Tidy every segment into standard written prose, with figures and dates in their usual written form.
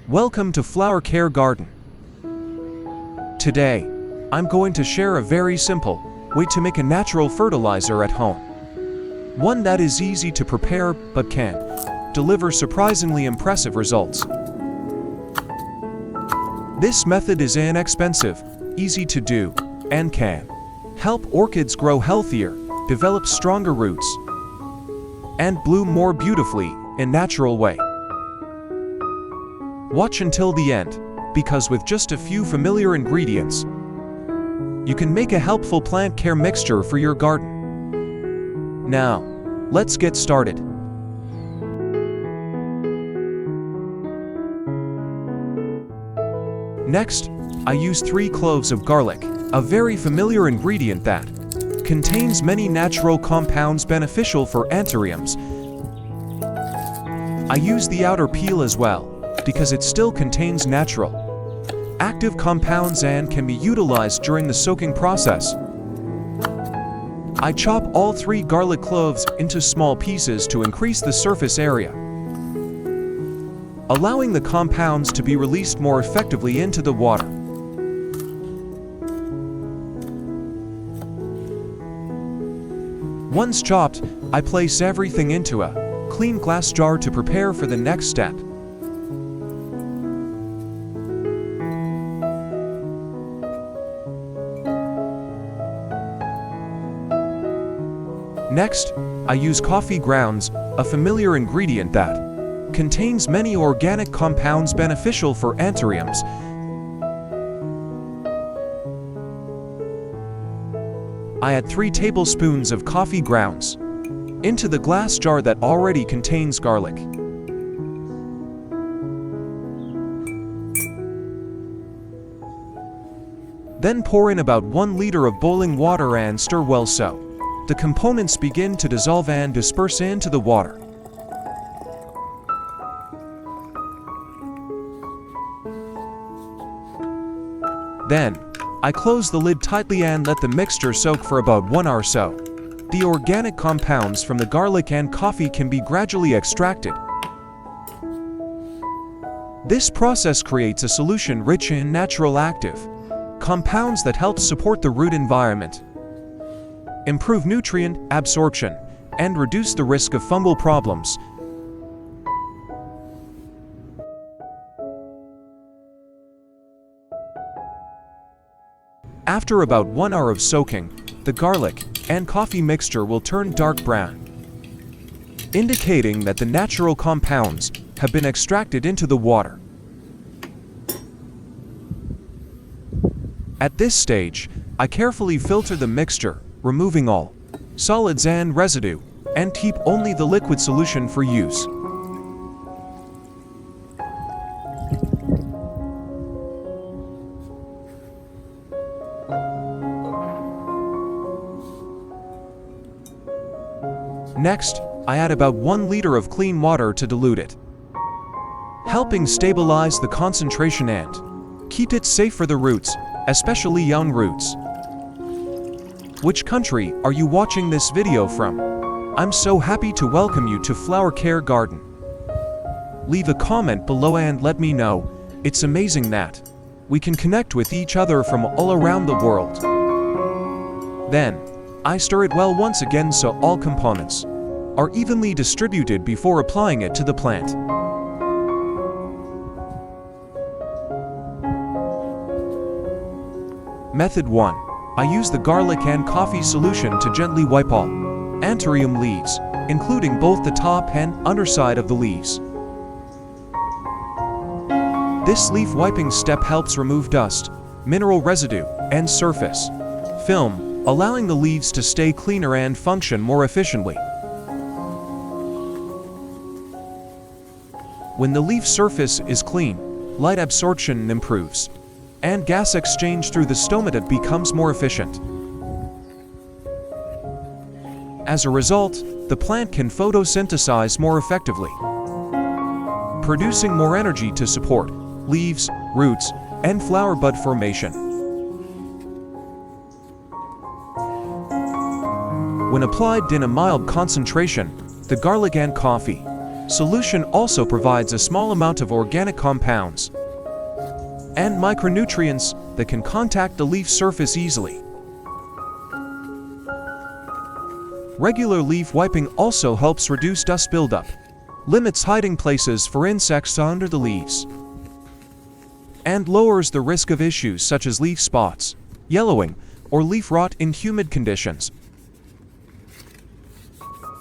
Welcome to Flower Care Garden. Today, I'm going to share a very simple way to make a natural fertilizer at home. One that is easy to prepare but can deliver surprisingly impressive results. This method is inexpensive, easy to do, and can help orchids grow healthier, develop stronger roots, and bloom more beautifully in a natural way. Watch until the end, because with just a few familiar ingredients, you can make a helpful plant care mixture for your garden. Now, let's get started. Next, I use 3 cloves of garlic, a very familiar ingredient that contains many natural compounds beneficial for Anthuriums. I use the outer peel as well, because it still contains natural, active compounds and can be utilized during the soaking process. I chop all 3 garlic cloves into small pieces to increase the surface area, allowing the compounds to be released more effectively into the water. Once chopped, I place everything into a clean glass jar to prepare for the next step. Next, I use coffee grounds, a familiar ingredient that contains many organic compounds beneficial for Anthuriums. I add 3 tablespoons of coffee grounds into the glass jar that already contains garlic. Then pour in about 1 liter of boiling water and stir well so the components begin to dissolve and disperse into the water. Then, I close the lid tightly and let the mixture soak for about 1 hour so. The organic compounds from the garlic and coffee can be gradually extracted. This process creates a solution rich in natural active compounds that help support the root environment, improve nutrient absorption, and reduce the risk of fungal problems. After about 1 hour of soaking, the garlic and coffee mixture will turn dark brown, indicating that the natural compounds have been extracted into the water. At this stage, I carefully filter the mixture, removing all solids and residue, and keep only the liquid solution for use. Next, I add about 1 liter of clean water to dilute it, helping stabilize the concentration and keep it safe for the roots, especially young roots. Which country are you watching this video from? I'm so happy to welcome you to Flower Care Garden. Leave a comment below and let me know. It's amazing that we can connect with each other from all around the world. Then, I stir it well once again so all components are evenly distributed before applying it to the plant. Method 1. I use the garlic and coffee solution to gently wipe all Anthurium leaves, including both the top and underside of the leaves. This leaf wiping step helps remove dust, mineral residue, and surface film, allowing the leaves to stay cleaner and function more efficiently. When the leaf surface is clean, light absorption improves, and gas exchange through the stomata becomes more efficient. As a result, the plant can photosynthesize more effectively, producing more energy to support leaves, roots, and flower bud formation. When applied in a mild concentration, the garlic and coffee solution also provides a small amount of organic compounds and micronutrients that can contact the leaf surface easily. Regular leaf wiping also helps reduce dust buildup, limits hiding places for insects under the leaves, and lowers the risk of issues such as leaf spots, yellowing, or leaf rot in humid conditions.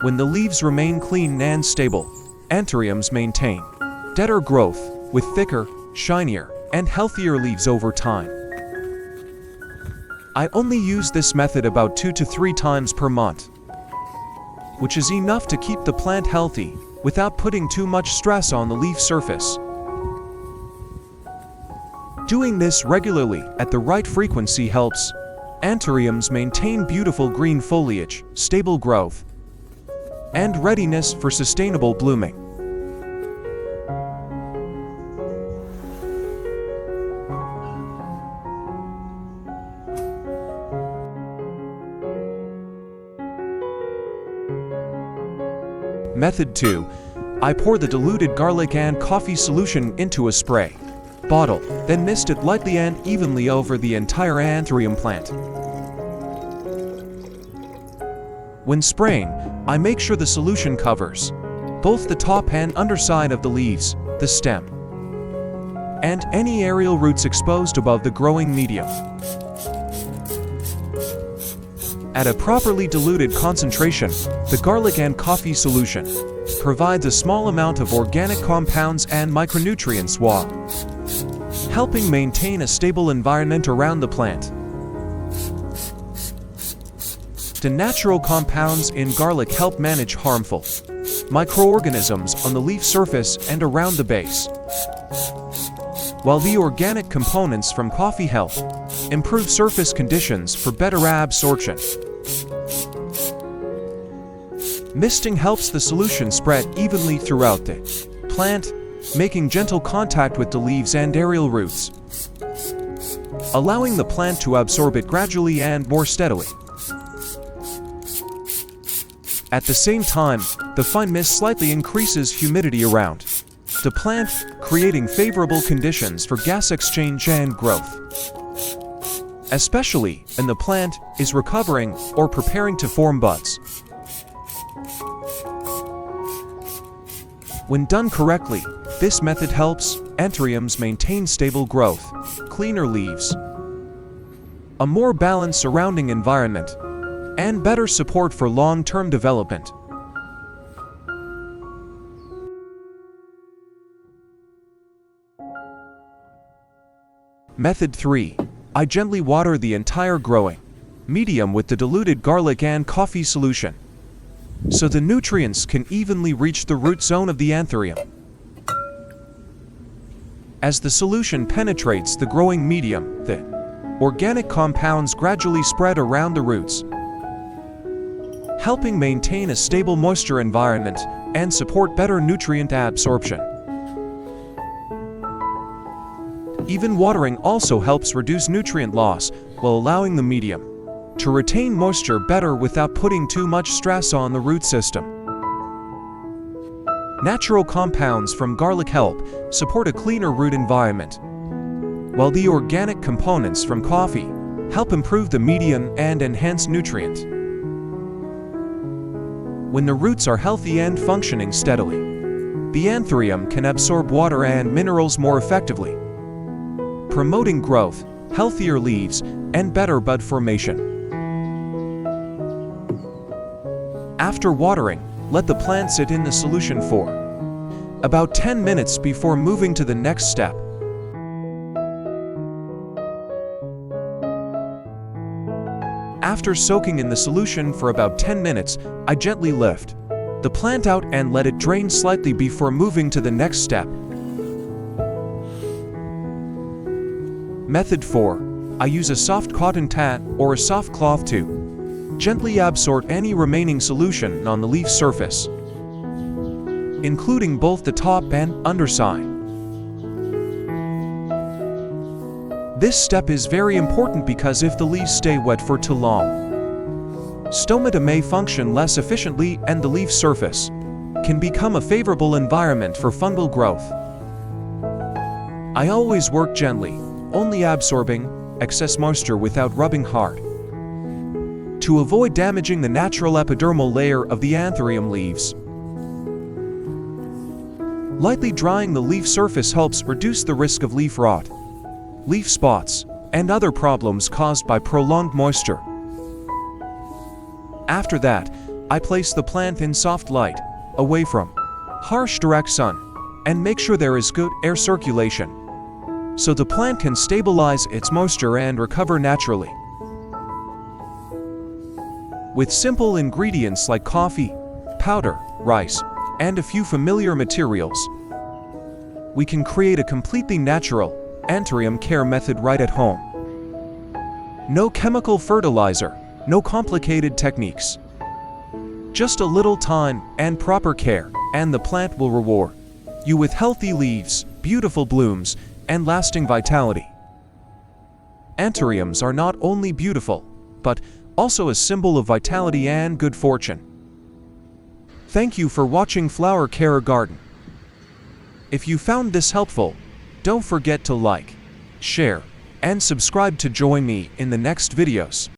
When the leaves remain clean and stable, Anthuriums maintain better growth with thicker, shinier, and healthier leaves over time. I only use this method about 2 to 3 times per month, which is enough to keep the plant healthy without putting too much stress on the leaf surface. Doing this regularly at the right frequency helps Anthuriums maintain beautiful green foliage, stable growth, and readiness for sustainable blooming. Method 2. I pour the diluted garlic and coffee solution into a spray bottle, then mist it lightly and evenly over the entire Anthurium plant. When spraying, I make sure the solution covers both the top and underside of the leaves, the stem, and any aerial roots exposed above the growing medium. At a properly diluted concentration, the garlic and coffee solution provides a small amount of organic compounds and micronutrients while helping maintain a stable environment around the plant. The natural compounds in garlic help manage harmful microorganisms on the leaf surface and around the base, while the organic components from coffee help improve surface conditions for better absorption. Misting helps the solution spread evenly throughout the plant, making gentle contact with the leaves and aerial roots, allowing the plant to absorb it gradually and more steadily. At the same time, the fine mist slightly increases humidity around the plant, creating favorable conditions for gas exchange and growth, especially when the plant is recovering or preparing to form buds. When done correctly, this method helps Anthuriums maintain stable growth, cleaner leaves, a more balanced surrounding environment, and better support for long-term development. Method 3. I gently water the entire growing medium with the diluted garlic and coffee solution, so the nutrients can evenly reach the root zone of the Anthurium. As the solution penetrates the growing medium, the organic compounds gradually spread around the roots, helping maintain a stable moisture environment and support better nutrient absorption. Even watering also helps reduce nutrient loss while allowing the medium to retain moisture better without putting too much stress on the root system. Natural compounds from garlic help support a cleaner root environment, while the organic components from coffee help improve the medium and enhance nutrient. When the roots are healthy and functioning steadily, the Anthurium can absorb water and minerals more effectively, promoting growth, healthier leaves, and better bud formation. After watering, let the plant sit in the solution for about 10 minutes before moving to the next step. After soaking in the solution for about 10 minutes, I gently lift the plant out and let it drain slightly before moving to the next step. Method 4. I use a soft cotton pad or a soft cloth to gently absorb any remaining solution on the leaf surface, including both the top and underside. This step is very important because if the leaves stay wet for too long, stomata may function less efficiently and the leaf surface can become a favorable environment for fungal growth. I always work gently, only absorbing excess moisture without rubbing hard, to avoid damaging the natural epidermal layer of the Anthurium leaves. Lightly drying the leaf surface helps reduce the risk of leaf rot, leaf spots, and other problems caused by prolonged moisture. After that, I place the plant in soft light, away from harsh direct sun, and make sure there is good air circulation, so the plant can stabilize its moisture and recover naturally. With simple ingredients like coffee, powder, rice, and a few familiar materials, we can create a completely natural Anthurium care method right at home. No chemical fertilizer, no complicated techniques. Just a little time and proper care, and the plant will reward you with healthy leaves, beautiful blooms, and lasting vitality. Anthuriums are not only beautiful, but also a symbol of vitality and good fortune. Thank you for watching Flower Care Garden. If you found this helpful, don't forget to like, share, and subscribe to join me in the next videos.